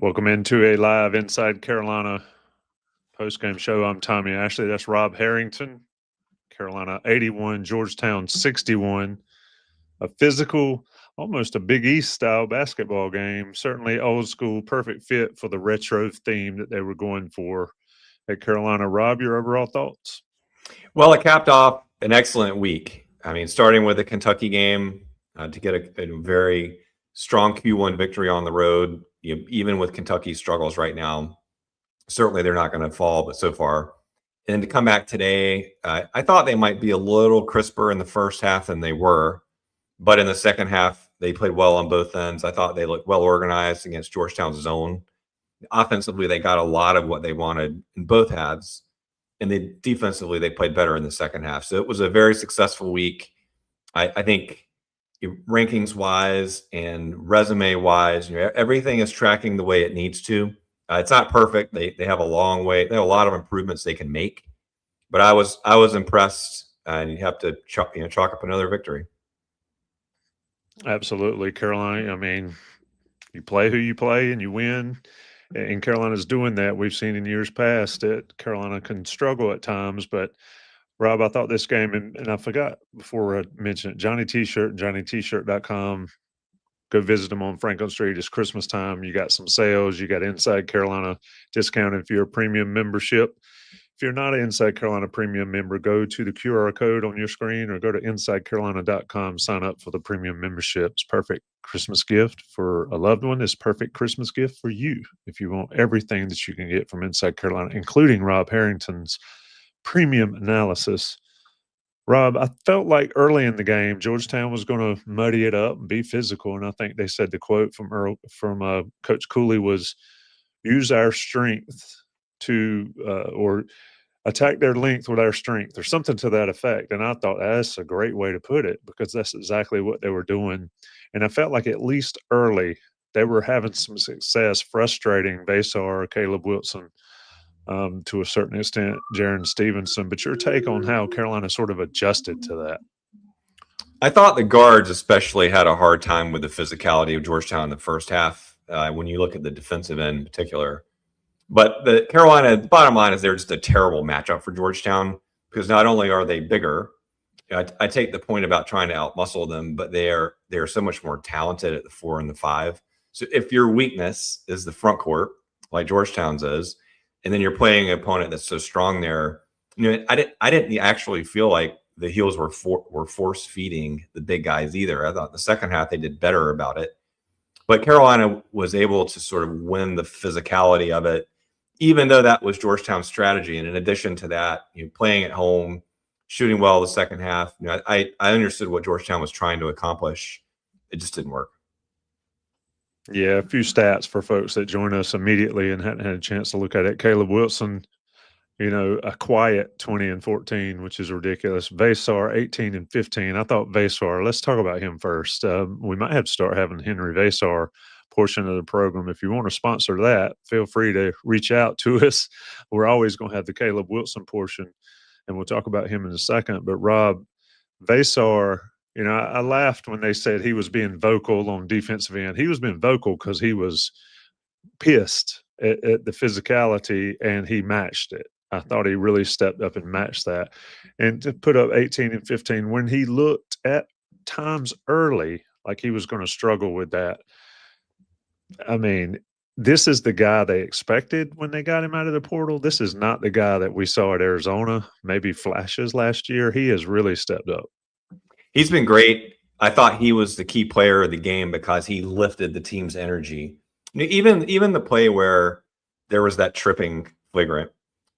Welcome into a live Inside Carolina postgame show. I'm Tommy Ashley. That's Rob Harrington. Carolina 81, Georgetown 61. A physical, almost a Big East style basketball game. Certainly old school, perfect fit for the retro theme that they were going for at Carolina. Rob, your overall thoughts? Well, it capped off an excellent week. I mean, starting with the Kentucky game to get a very strong Q1 victory on the road, even with Kentucky's struggles right now. Certainly they're not going to fall, but so far. And to come back today, I thought they might be a little crisper in the first half than they were. But in the second half, they played well on both ends. I thought they looked well organized against Georgetown's zone. Offensively, they got a lot of what they wanted in both halves. And defensively, they played better in the second half. So it was a very successful week. I think rankings-wise and resume-wise, everything is tracking the way it needs to. It's not perfect. They have a long way. They have a lot of improvements they can make. But I was impressed, and you have to chalk up another victory. Absolutely, Carolina. I mean, you play who you play and you win. And Carolina's doing that. We've seen in years past that Carolina can struggle at times. But, Rob, I thought this game, and I forgot before I mentioned it, Johnny T-shirt, johnnytshirt.com. Go visit them on Franklin Street. It's Christmas time. You got some sales. You got Inside Carolina discounted if you're a premium membership. If you're not an Inside Carolina premium member, go to the QR code on your screen or go to InsideCarolina.com. Sign up for the premium membership. It's perfect Christmas gift for a loved one. It's perfect Christmas gift for you if you want everything that you can get from Inside Carolina, including Rob Harrington's premium analysis. Rob, I felt like early in the game, Georgetown was going to muddy it up and be physical. And I think they said the quote from Coach Cooley was, use our strength to or attack their length with our strength or something to that effect. And I thought that's a great way to put it because that's exactly what they were doing. And I felt like at least early they were having some success frustrating Veesaar, Caleb Wilson, to a certain extent, Jaron Stevenson. But your take on how Carolina sort of adjusted to that? I thought the guards especially had a hard time with the physicality of Georgetown in the first half when you look at the defensive end in particular. But the Carolina, the bottom line is they're just a terrible matchup for Georgetown because not only are they bigger, I take the point about trying to outmuscle them, but they are so much more talented at the 4 and the 5. So if your weakness is the front court, like Georgetown's is, and then you're playing an opponent that's so strong there, I didn't actually feel like the Heels were force feeding the big guys either. I thought the second half they did better about it, but Carolina was able to sort of win the physicality of it, even though that was Georgetown's strategy. And in addition to that, playing at home, shooting well the second half, I understood what Georgetown was trying to accomplish. It just didn't work. Yeah, a few stats for folks that join us immediately and hadn't had a chance to look at it. Caleb Wilson, a quiet 20 and 14, which is ridiculous. Veesaar, 18 and 15. I thought Veesaar, let's talk about him first. We might have to start having Henri Veesaar portion of the program. If you want to sponsor that, feel free to reach out to us. We're always going to have the Caleb Wilson portion, and we'll talk about him in a second. But Rob, Veesaar, I laughed when they said he was being vocal on defensive end. He was being vocal because he was pissed at the physicality, and he matched it. I thought he really stepped up and matched that. And to put up 18 and 15, when he looked at times early like he was going to struggle with that, I mean, this is the guy they expected when they got him out of the portal. This is not the guy that we saw at Arizona, maybe flashes last year. He has really stepped up. He's been great. I thought he was the key player of the game because he lifted the team's energy. Even the play where there was that tripping flagrant,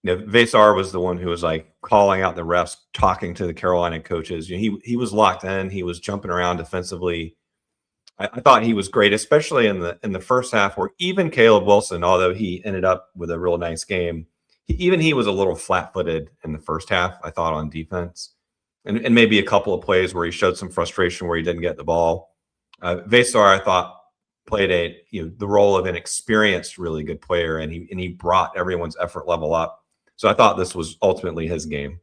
Veesaar was the one who was like calling out the refs, talking to the Carolina coaches. He was locked in. He was jumping around defensively. I thought he was great, especially in the first half, where even Caleb Wilson, although he ended up with a real nice game, he was a little flat-footed in the first half, I thought, on defense. And maybe a couple of plays where he showed some frustration where he didn't get the ball. Veesaar, I thought, played the role of an experienced, really good player, and he brought everyone's effort level up. So I thought this was ultimately his game.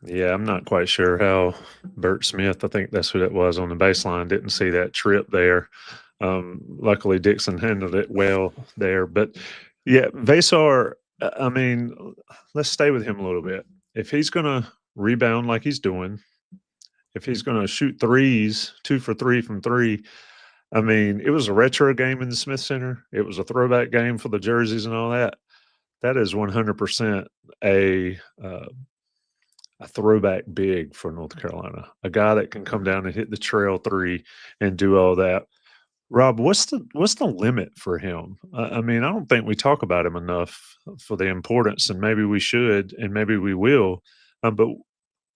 Yeah, I'm not quite sure how Bert Smith, I think that's who that was on the baseline, didn't see that trip there. Luckily, Dixon handled it well there. But yeah, Veesaar, I mean, let's stay with him a little bit. If he's going to rebound like he's doing, if he's going to shoot threes, 2 for 3 from 3, I mean, it was a retro game in the Smith Center. It was a throwback game for the jerseys and all that. That is 100% a throwback big for North Carolina. A guy that can come down and hit the trail 3 and do all that. Rob, what's the limit for him? I mean, I don't think we talk about him enough for the importance, and maybe we should, and maybe we will. But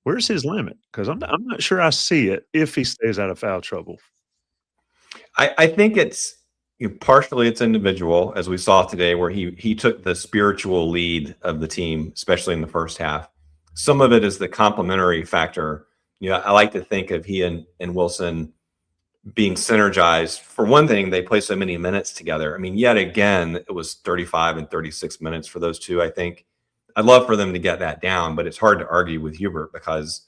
where's his limit? Because I'm not sure I see it if he stays out of foul trouble. I think it's partially it's individual, as we saw today, where he took the spiritual lead of the team, especially in the first half. Some of it is the complementary factor. I like to think of he and Wilson being synergized. For one thing, they play so many minutes together. I mean, yet again, it was 35 and 36 minutes for those two, I think. I'd love for them to get that down, but it's hard to argue with Hubert because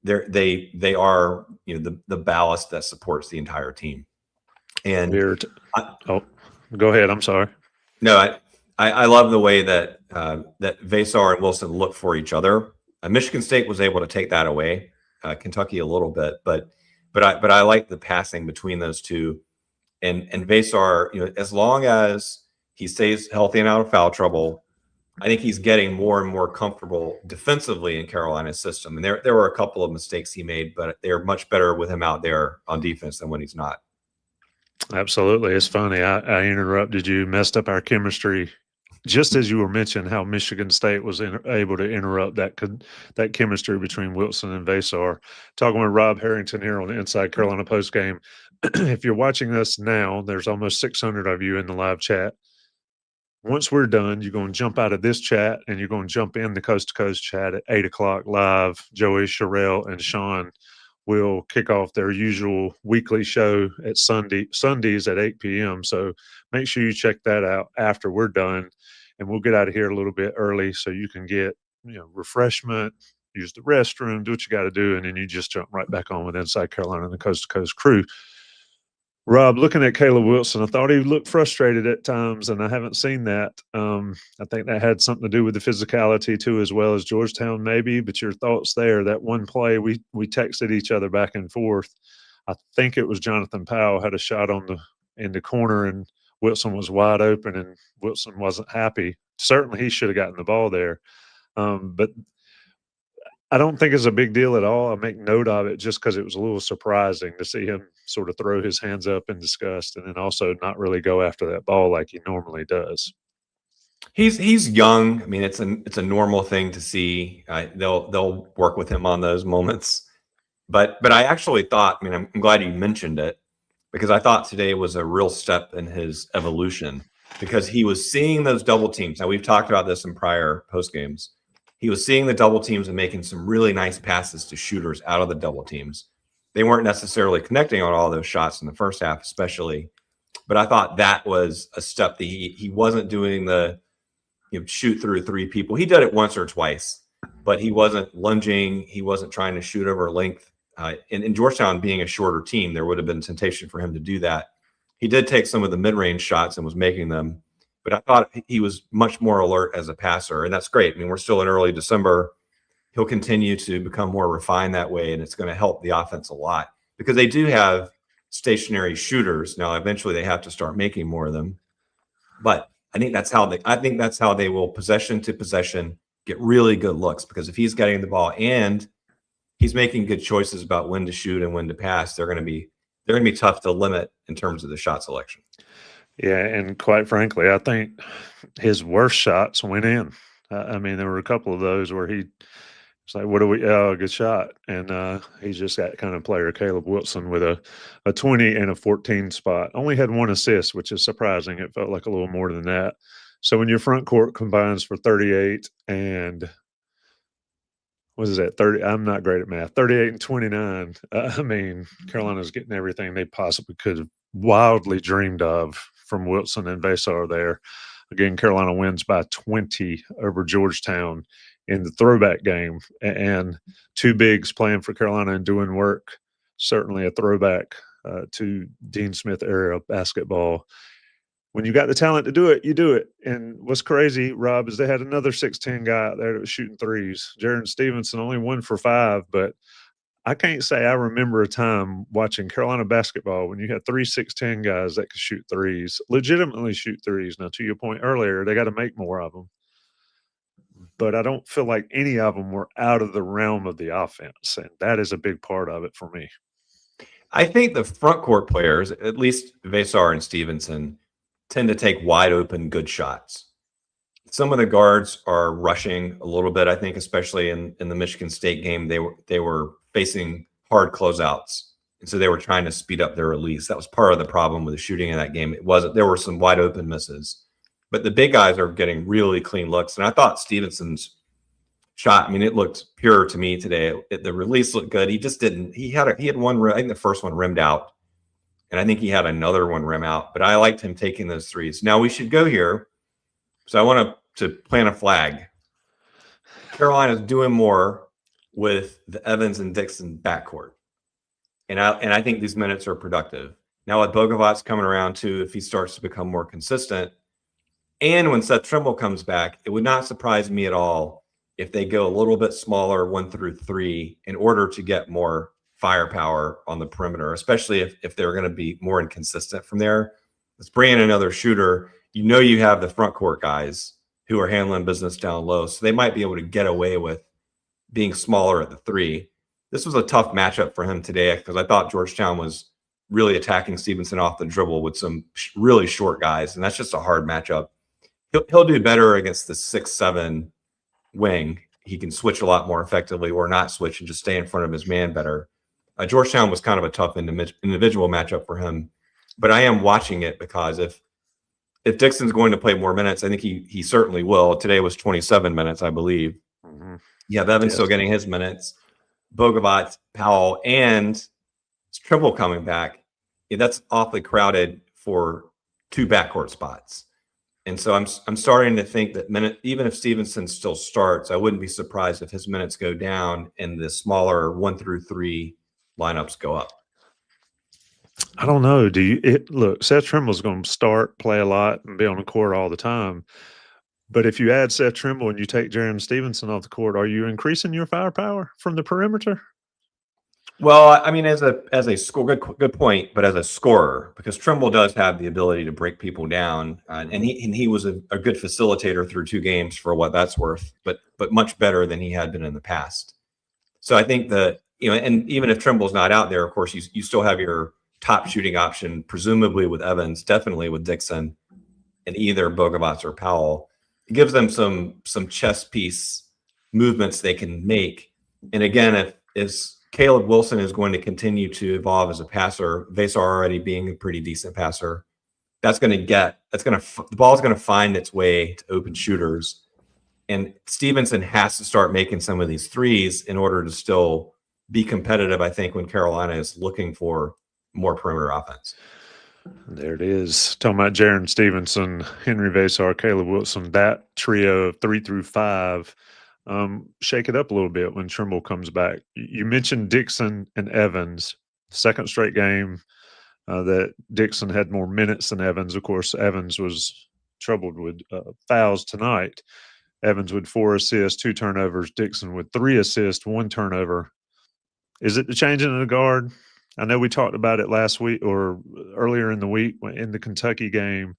they are the ballast that supports the entire team. And go ahead. I'm sorry. No, I love the way that that Veesaar and Wilson look for each other. Michigan State was able to take that away. Kentucky a little bit, but I like the passing between those two. And Veesaar, as long as he stays healthy and out of foul trouble, I think he's getting more and more comfortable defensively in Carolina's system. And there were a couple of mistakes he made, but they're much better with him out there on defense than when he's not. Absolutely. It's funny. I interrupted you, messed up our chemistry just as you were mentioning how Michigan State was able to interrupt that chemistry between Wilson and Veesaar. Talking with Rob Harrington here on the Inside Carolina Postgame. If you're watching us now, there's almost 600 of you in the live chat. Once we're done, you're going to jump out of this chat and you're going to jump in the Coast to Coast chat at 8 o'clock live. Joey, Sherelle, and Sean will kick off their usual weekly show at Sundays at 8 p.m. So make sure you check that out after we're done. And we'll get out of here a little bit early so you can get refreshment, use the restroom, do what you got to do, and then you just jump right back on with Inside Carolina and the Coast to Coast crew. Rob, looking at Caleb Wilson, I thought he looked frustrated at times, and I haven't seen that. I think that had something to do with the physicality too, as well as Georgetown maybe. But your thoughts there? That one play we texted each other back and forth. I think it was Jonathan Powell had a shot in the corner, and Wilson was wide open, and Wilson wasn't happy. Certainly, he should have gotten the ball there, but I don't think it's a big deal at all. I make note of it just because it was a little surprising to see him sort of throw his hands up in disgust and then also not really go after that ball like he normally does. He's young. I mean, it's a normal thing to see. They'll work with him on those moments. But I actually thought, I mean, I'm glad you mentioned it because I thought today was a real step in his evolution because he was seeing those double teams. Now, we've talked about this in prior post games. He was seeing the double teams and making some really nice passes to shooters out of the double teams. They weren't necessarily connecting on all those shots in the first half, especially. But I thought that was a step that he wasn't doing the shoot through 3 people. He did it once or twice, but he wasn't lunging. He wasn't trying to shoot over length. In Georgetown being a shorter team, there would have been temptation for him to do that. He did take some of the mid-range shots and was making them. But I thought he was much more alert as a passer, and that's great. I mean, we're still in early December. He'll continue to become more refined that way, and it's going to help the offense a lot because they do have stationary shooters. Now, eventually they have to start making more of them. But I think that's how they will possession to possession get really good looks because if he's getting the ball and he's making good choices about when to shoot and when to pass, they're going to be tough to limit in terms of the shot selection. Yeah, and quite frankly, I think his worst shots went in. I mean, there were a couple of those where he was like, "What do we? Oh, good shot!" And he's just that kind of player, Caleb Wilson, with a 20 and a 14 spot. Only had 1 assist, which is surprising. It felt like a little more than that. So when your front court combines for 38 and what is that? 30. I'm not great at math. 38 and 29. I mean, Carolina's getting everything they possibly could have wildly dreamed of from Wilson and Veesaar there. Again, Carolina wins by 20 over Georgetown in the throwback game. And 2 bigs playing for Carolina and doing work. Certainly a throwback to Dean Smith era basketball. When you got the talent to do it, you do it. And what's crazy, Rob, is they had another 6'10" guy out there that was shooting threes. Jaron Stevenson only 1 for 5, but I can't say I remember a time watching Carolina basketball when you had 3 6'10" guys that could shoot threes, legitimately shoot threes. Now, to your point earlier, they got to make more of them. But I don't feel like any of them were out of the realm of the offense, and that is a big part of it for me. I think the front court players, at least Veesaar and Stevenson, tend to take wide open good shots. Some of the guards are rushing a little bit, I think, especially in the Michigan State game. They were facing hard closeouts, and so they were trying to speed up their release. That was part of the problem with the shooting in that game. There were some wide open misses, but the big guys are getting really clean looks. And I thought Stevenson's shot, I mean, it looked pure to me today. The release looked good. He just didn't. He had one. I think the first one rimmed out, and I think he had another one rim out. But I liked him taking those threes. Now we should go here. So I want to plant a flag. Carolina's doing more with the Evans and Dixon backcourt. And I think these minutes are productive. Now with Bogovats coming around too, if he starts to become more consistent, and when Seth Trimble comes back, it would not surprise me at all if they go a little bit smaller 1 through 3 in order to get more firepower on the perimeter, especially if they're going to be more inconsistent from there. Let's bring in another shooter. You have the front court guys who are handling business down low, so they might be able to get away with being smaller at the 3. This was a tough matchup for him today because I thought Georgetown was really attacking Stevenson off the dribble with some really short guys, and that's just a hard matchup. He'll do better against the 6'7" wing. He can switch a lot more effectively or not switch and just stay in front of his man better. Georgetown was kind of a tough individual matchup for him, but I am watching it because if Dixon's going to play more minutes, I think he certainly will. Today was 27 minutes, I believe. Mm-hmm. Yeah, Evan's still getting his minutes. Bogovats, Powell, and Trimble coming back. Yeah, that's awfully crowded for 2 backcourt spots. And so I'm starting to think that even if Stevenson still starts, I wouldn't be surprised if his minutes go down and the smaller 1 through 3 lineups go up. I don't know. Look, Seth Trimble's going to start, play a lot, and be on the court all the time. But if you add Seth Trimble and you take Jaron Stevenson off the court, are you increasing your firepower from the perimeter? Well, I mean, as a score, good point. But as a scorer, because Trimble does have the ability to break people down, and he was a good facilitator through 2 games for what that's worth, but much better than he had been in the past. So I think that and even if Trimble's not out there, of course, you still have your top shooting option, presumably with Evans, definitely with Dixon, and either Bogovats or Powell. It gives them some chess piece movements they can make. And again, if Caleb Wilson is going to continue to evolve as a passer, Veesaar already being a pretty decent passer, the ball is going to find its way to open shooters. And Stevenson has to start making some of these threes in order to still be competitive, I think, when Carolina is looking for more perimeter offense. There it is. Talking about Jaron Stevenson, Henri Veesaar, Caleb Wilson, that trio of 3 through 5. Shake it up a little bit when Trimble comes back. You mentioned Dixon and Evans, second straight game that Dixon had more minutes than Evans. Of course, Evans was troubled with fouls tonight. Evans with 4 assists, 2 turnovers. Dixon with 3 assists, 1 turnover. Is it the changing of the guard? I know we talked about it last week or earlier in the week in the Kentucky game.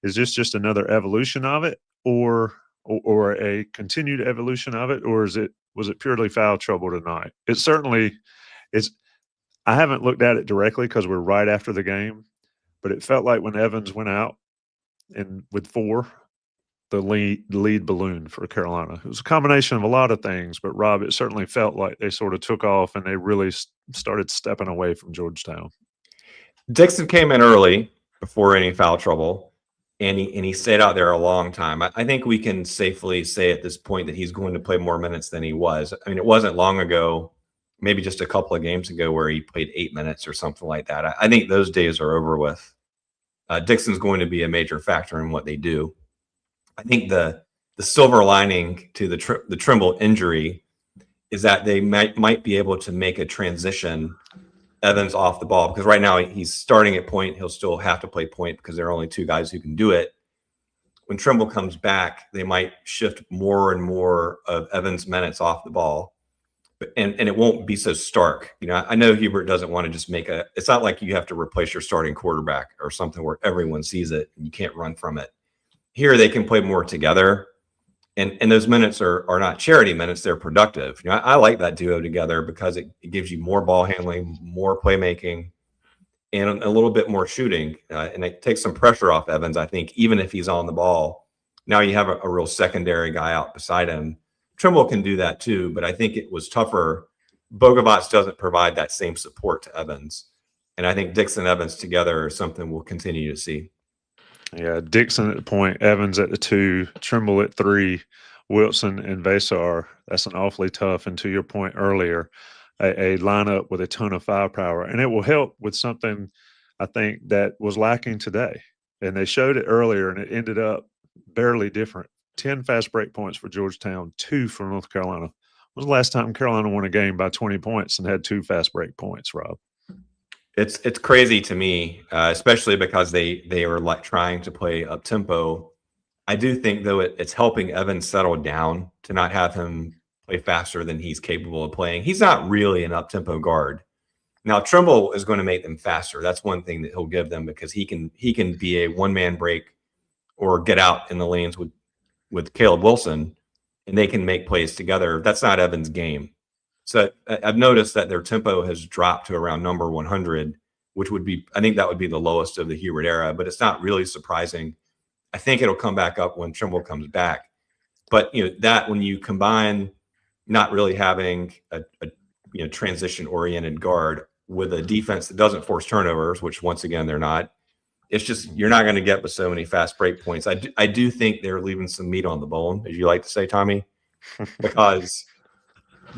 Is this just another evolution of it, or a continued evolution of it, or was it purely foul trouble tonight? It certainly is. I haven't looked at it directly because we're right after the game, but it felt like when Evans went out and with 4, the lead balloon for Carolina. It was a combination of a lot of things, but Rob, it certainly felt like they sort of took off and they really started stepping away from Georgetown. Dixon came in early before any foul trouble, and he stayed out there a long time. I think we can safely say at this point that he's going to play more minutes than he was. I mean, it wasn't long ago, maybe just a couple of games ago, where he played 8 minutes or something like that. I think those days are over with. Dixon's going to be a major factor in what they do. I think the silver lining to the Trimble injury is that they might be able to make a transition Evans off the ball, because right now he's starting at point. He'll still have to play point because there are only two guys who can do it. When Trimble comes back, they might shift more and more of Evans' minutes off the ball. And it won't be so stark. I know Hubert doesn't want to just it's not like you have to replace your starting quarterback or something where everyone sees it and you can't run from it. Here they can play more together. And those minutes are not charity minutes, they're productive. I like that duo together because it gives you more ball handling, more playmaking, and a little bit more shooting. And it takes some pressure off Evans, I think, even if he's on the ball. Now you have a real secondary guy out beside him. Trimble can do that too, but I think it was tougher. Bogovac doesn't provide that same support to Evans. And I think Dixon and Evans together is something we'll continue to see. Yeah, Dixon at the point, Evans at the 2, Trimble at 3, Wilson and Veesaar. That's an awfully tough, and to your point earlier, a lineup with a ton of firepower. And it will help with something I think that was lacking today. And they showed it earlier, and it ended up barely different. 10 fast break points for Georgetown, 2 for North Carolina. When was the last time Carolina won a game by 20 points and had 2 fast break points, Rob? It's crazy to me, especially because they were like trying to play up tempo. I do think though it's helping Evans settle down to not have him play faster than he's capable of playing. He's not really an up tempo guard. Now Trimble is going to make them faster. That's one thing that he'll give them, because he can be a one-man break or get out in the lanes with Caleb Wilson, and they can make plays together. That's not Evans' game. So I've noticed that their tempo has dropped to around number 100, which I think that would be the lowest of the Hubert era, but it's not really surprising. I think it'll come back up when Trimble comes back. But that when you combine not really having a transition-oriented guard with a defense that doesn't force turnovers, which once again they're not, it's just you're not going to get with so many fast break points. I do think they're leaving some meat on the bone, as you like to say, Tommy, because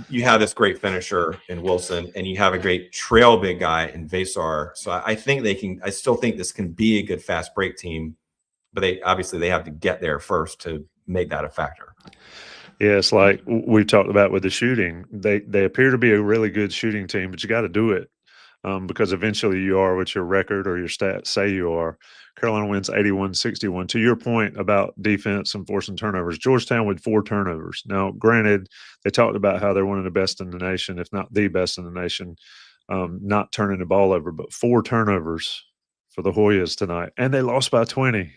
you have this great finisher in Wilson, and you have a great trail big guy in Veesaar. So I think I still think this can be a good fast break team, but they have to get there first to make that a factor. Yeah, it's like we've talked about with the shooting. They appear to be a really good shooting team, but you got to do it because eventually you are what your record or your stats say you are. Carolina wins 81-61. To your point about defense and forcing turnovers, Georgetown with 4 turnovers. Now, granted, they talked about how they're one of the best in the nation, if not the best in the nation, not turning the ball over, but 4 turnovers for the Hoyas tonight. And they lost by 20.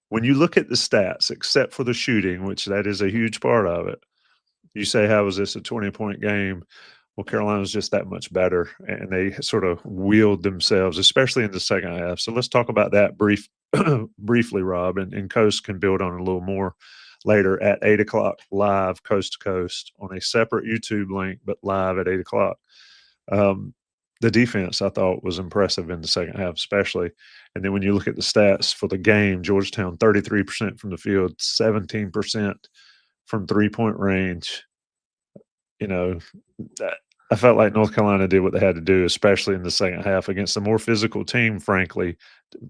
When you look at the stats, except for the shooting, which that is a huge part of it, you say, how was this a 20-point game? Well, Carolina's just that much better, and they sort of wheeled themselves, especially in the second half. So let's talk about that briefly, Rob, and Coast can build on it a little more later at 8 o'clock live, coast to coast, on a separate YouTube link, but live at 8 o'clock. The defense, I thought, was impressive in the second half, especially. And then when you look at the stats for the game, Georgetown 33% from the field, 17% from three-point range. I felt like North Carolina did what they had to do, especially in the second half against a more physical team, frankly,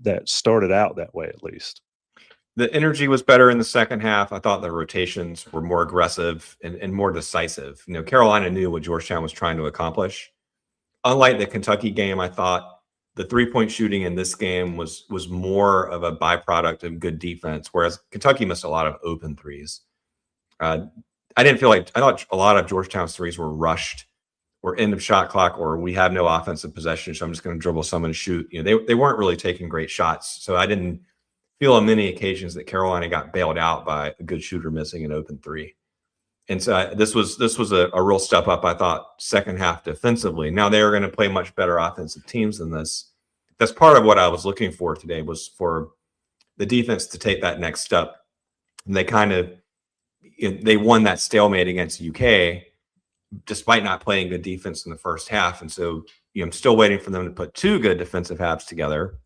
that started out that way at least. The energy was better in the second half. I thought the rotations were more aggressive and more decisive. Carolina knew what Georgetown was trying to accomplish. Unlike the Kentucky game, I thought the three-point shooting in this game was more of a byproduct of good defense, whereas Kentucky missed a lot of open threes. I thought a lot of Georgetown's threes were rushed or end of shot clock, or we have no offensive possession, so I'm just going to dribble someone and shoot. They weren't really taking great shots, so I didn't feel on many occasions that Carolina got bailed out by a good shooter missing an open three. And so this was a real step up, I thought, second half defensively. Now they are going to play much better offensive teams than this. That's part of what I was looking for today, was for the defense to take that next step. And they won that stalemate against UK despite not playing good defense in the first half. And so I'm still waiting for them to put 2 good defensive halves together.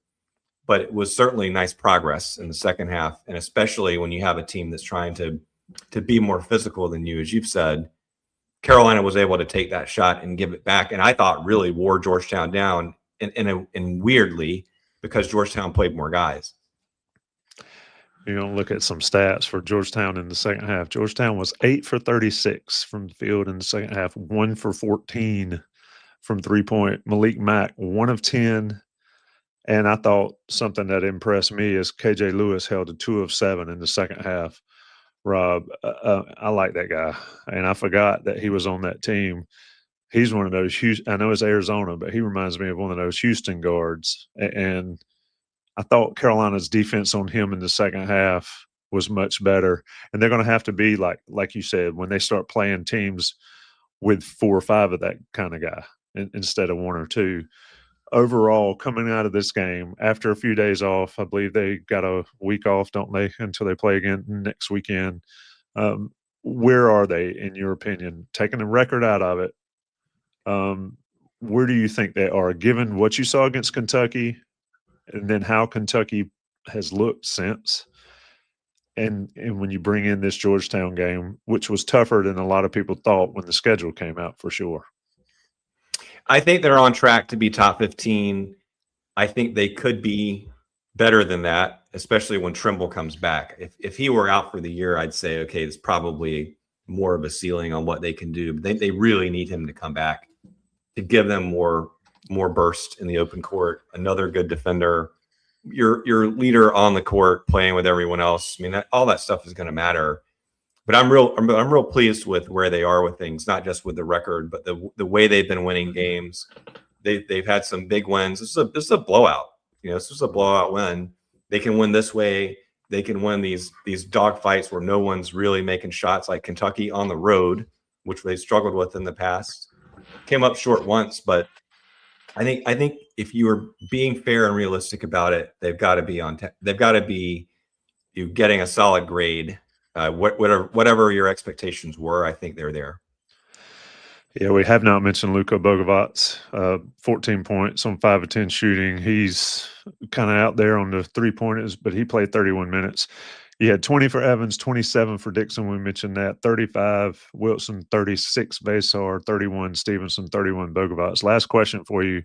But it was certainly nice progress in the second half, and especially when you have a team that's trying to be more physical than you, as you've said. Carolina was able to take that shot and give it back, and I thought really wore Georgetown down, and weirdly, because Georgetown played more guys. You're going to look at some stats for Georgetown in the second half. Georgetown was 8 for 36 from the field in the second half, 1 for 14 from 3-point. Malik Mack, 1 of 10. And I thought something that impressed me is KJ Lewis held a 2 of 7 in the second half. Rob, I like that guy. And I forgot that he was on that team. He's one of those I know it's Arizona, but he reminds me of one of those Houston guards. And I thought Carolina's defense on him in the second half was much better. And they're going to have to be like you said, when they start playing teams with 4 or 5 of that kind of guy instead of 1 or 2. Overall, coming out of this game, after a few days off, I believe they got a week off, don't they, until they play again next weekend. Where are they, in your opinion? Taking the record out of it, where do you think they are, given what you saw against Kentucky and then how Kentucky has looked since? And when you bring in this Georgetown game, which was tougher than a lot of people thought when the schedule came out, for sure. I think they're on track to be top 15. I think they could be better than that, especially when Trimble comes back. If he were out for the year, I'd say, okay, it's probably more of a ceiling on what they can do. But they really need him to come back to give them more burst in the open court, another good defender, your leader on the court playing with everyone else. I mean, all that stuff is going to matter. But I'm real pleased with where they are with things, not just with the record, but the way they've been winning games. They've had some big wins. This is a blowout. This is a blowout win. They can win this way. They can win these dog fights where no one's really making shots, like Kentucky on the road, which they struggled with in the past. Came up short once, but I think if you are being fair and realistic about it, they've got to be they've got to be getting a solid grade. Whatever your expectations were, I think they're there. Yeah, we have not mentioned Luka Bogovac, 14 points on 5 of 10 shooting. He's kind of out there on the 3-pointers, but he played 31 minutes. You had 20 for Evans, 27 for Dixon. We mentioned that. 35 Wilson, 36 Veesaar, 31 Stevenson, 31 Bogovac. Last question for you.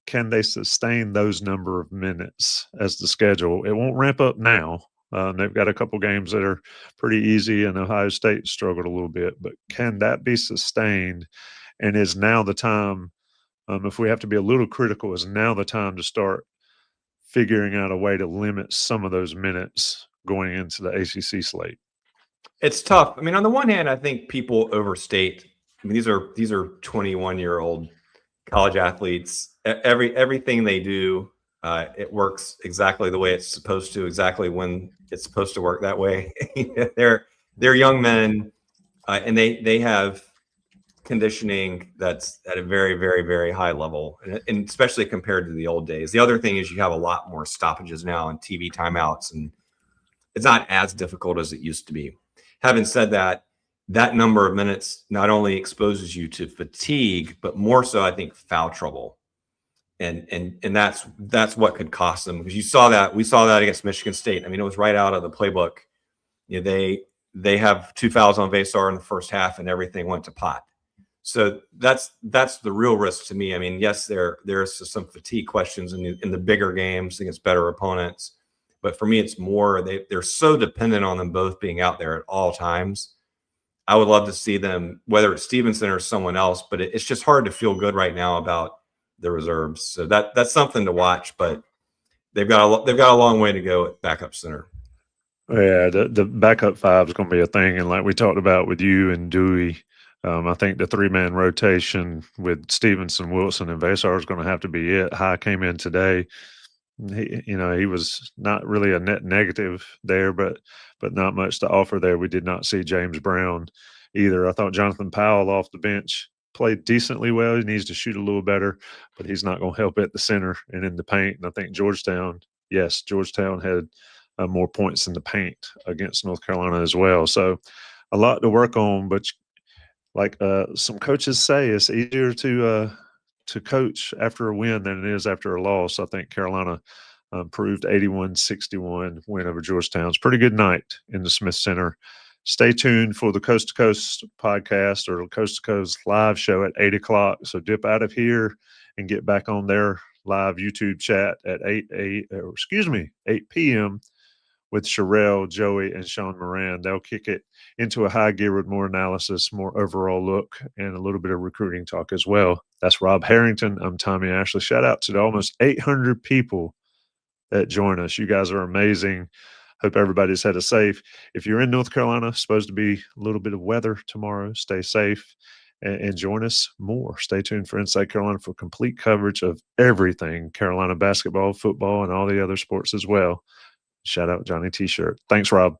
Can they sustain those number of minutes as the schedule? It won't ramp up now. They've got a couple games that are pretty easy, and Ohio State struggled a little bit. But can that be sustained? And is now the time, if we have to be a little critical, is now the time to start figuring out a way to limit some of those minutes going into the ACC slate? It's tough. I mean, on the one hand, I think people overstate. I mean, these are 21-year-old college athletes. Everything they do, it works exactly the way it's supposed to, exactly when it's supposed to work that way. They're young men, and they have conditioning that's at a very, very, very high level, and especially compared to the old days. The other thing is you have a lot more stoppages now and TV timeouts, and it's not as difficult as it used to be. Having said that, that number of minutes not only exposes you to fatigue, but more so, I think, foul trouble. And that's what could cost them, because we saw that against Michigan State. I mean, it was right out of the playbook. They have 2 fouls on Veesaar in the first half, and everything went to pot. So that's the real risk to me. I mean, yes, there's some fatigue questions in the bigger games against better opponents, but for me, it's more they're so dependent on them both being out there at all times. I would love to see them, whether it's Stevenson or someone else, but it's just hard to feel good right now about the reserves. So that's something to watch, but they've got a long way to go at backup center. Yeah, the backup 5 is going to be a thing, and like we talked about with you and Dewey, I think the 3-man rotation with Stevenson, Wilson, and Veesaar is going to have to be it. High came in today. He was not really a net negative there, but not much to offer there. We did not see James Brown either. I thought Jonathan Powell off the bench played decently well. He needs to shoot a little better, but he's not going to help at the center and in the paint. And I think Georgetown had more points in the paint against North Carolina as well. So a lot to work on, but like some coaches say, it's easier to coach after a win than it is after a loss. I think Carolina proved 81-61 win over Georgetown. It's a pretty good night in the Smith Center. Stay tuned for the Coast to Coast podcast or Coast to Coast live show at 8 o'clock. So dip out of here and get back on their live YouTube chat at 8 p.m. with Sherelle, Joey, and Sean Moran. They'll kick it into a high gear with more analysis, more overall look, and a little bit of recruiting talk as well. That's Rob Harrington. I'm Tommy Ashley. Shout out to the almost 800 people that join us. You guys are amazing. Hope everybody's had a safe. If you're in North Carolina, supposed to be a little bit of weather tomorrow. Stay safe and join us more. Stay tuned for Inside Carolina for complete coverage of everything Carolina basketball, football, and all the other sports as well. Shout out Johnny T-shirt. Thanks, Rob.